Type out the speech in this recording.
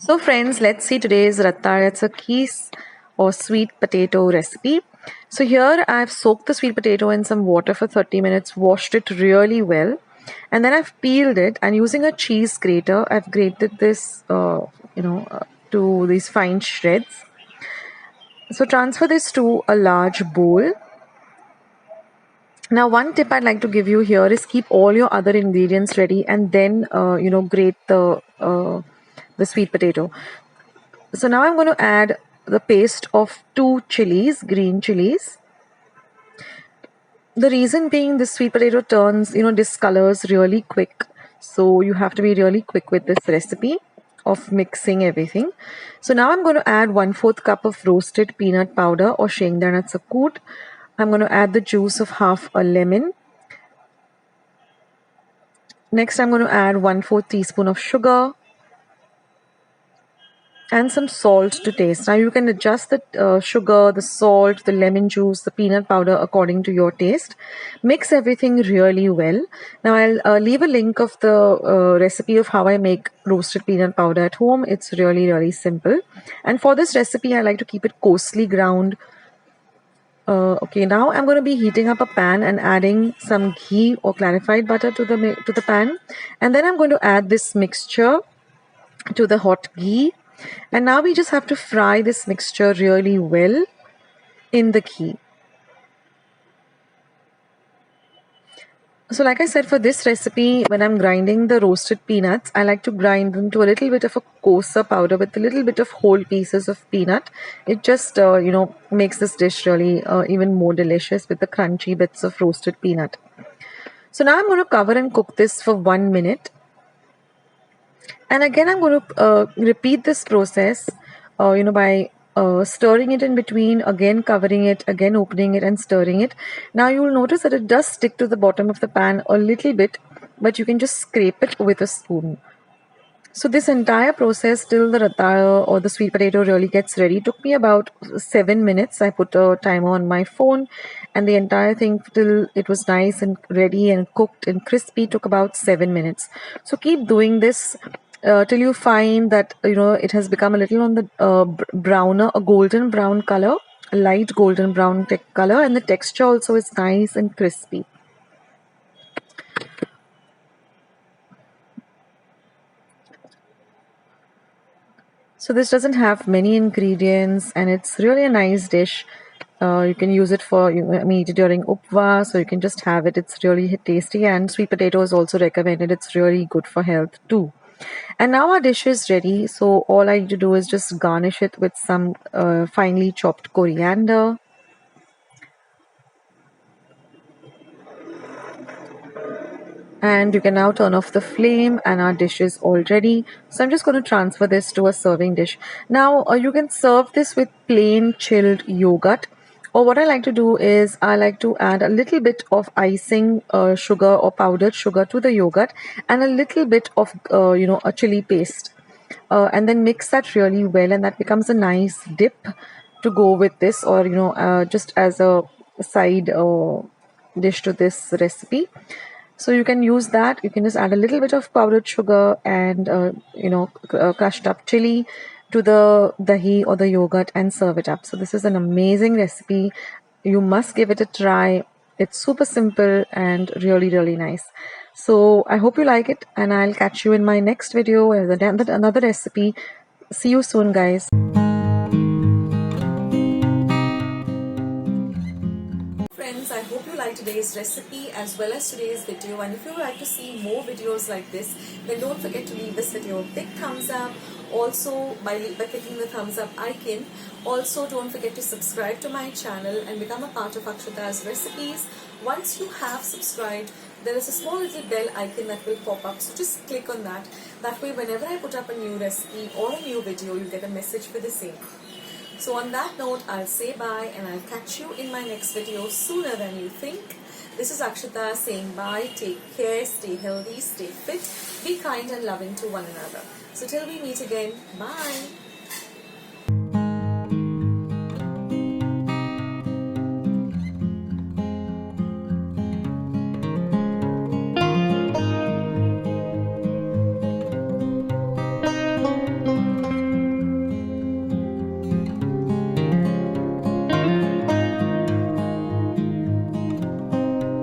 So friends, let's see today's Ratalyacha Kees or sweet potato recipe. So here I've soaked the sweet potato in some water for 30 minutes, washed it really well, and then I've peeled it, and using a cheese grater, I've grated this, to these fine shreds. So transfer this to a large bowl. Now, one tip I'd like to give you here is keep all your other ingredients ready and then, grate the sweet potato. So now I'm going to add the paste of 2 chilies, green chilies. The reason being this sweet potato turns, discolors really quick. So you have to be really quick with this recipe of mixing everything. So now I'm going to add 1/4 cup of roasted peanut powder or shengdanacha koot. I'm going to add the juice of half a lemon. Next, I'm going to add 1/4 teaspoon of sugar and some salt to taste. Now you can adjust the sugar, the salt, the lemon juice, the peanut powder according to your taste. Mix everything really well. Now I'll leave a link of the recipe of how I make roasted peanut powder at home. It's really simple. And for this recipe, I like to keep it coarsely ground. Okay, now I'm going to be heating up a pan and adding some ghee or clarified butter to the pan, and then I'm going to add this mixture to the hot ghee. And now we just have to fry this mixture really well in the ghee. So like I said, for this recipe, when I'm grinding the roasted peanuts, I like to grind them to a little bit of a coarser powder with a little bit of whole pieces of peanut. It just, makes this dish really even more delicious with the crunchy bits of roasted peanut. So now I'm going to cover and cook this for 1 minute. And again, I'm going to repeat this process, by stirring it in between, again covering it, again opening it and stirring it. Now you will notice that it does stick to the bottom of the pan a little bit, but you can just scrape it with a spoon. So this entire process till the rataya or the sweet potato really gets ready took me about 7 minutes. I put a timer on my phone, and the entire thing till it was nice and ready and cooked and crispy took about 7 minutes. So keep doing this till you find that it has become a little on the browner, a golden brown color, a light golden brown color, and the texture also is nice and crispy. So this doesn't have many ingredients, and it's really a nice dish. You can use it for eat it during upwas, or you can just have it. It's really tasty, and sweet potato is also recommended. It's really good for health too. And now our dish is ready. So all I need to do is just garnish it with some finely chopped coriander. And you can now turn off the flame, and our dish is all ready. So I'm just going to transfer this to a serving dish. Now you can serve this with plain chilled yogurt, or what I like to do is I like to add a little bit of icing sugar or powdered sugar to the yogurt, and a little bit of a chili paste, and then mix that really well, and that becomes a nice dip to go with this, or just as a side dish to this recipe. So you can use that. You can just add a little bit of powdered sugar and crushed up chili to the dahi or the yogurt and serve it up. So this is an amazing recipe. You must give it a try. It's super simple and really nice. So I hope you like it, and I'll catch you in my next video with another recipe. See you soon, guys. Friends, I hope you like today's recipe as well as today's video, and if you would like to see more videos like this, then don't forget to leave this video a big thumbs up. Also by clicking the thumbs up icon. Also don't forget to subscribe to my channel and become a part of Akshata's Recipes. Once you have subscribed, there is a small little bell icon that will pop up, so just click on that. That way whenever I put up a new recipe or a new video, you get a message for the same. So on that note, I'll say bye, and I'll catch you in my next video sooner than you think. This is Akshata saying bye. Take care, stay healthy, stay fit, be kind and loving to one another. So till we meet again, bye.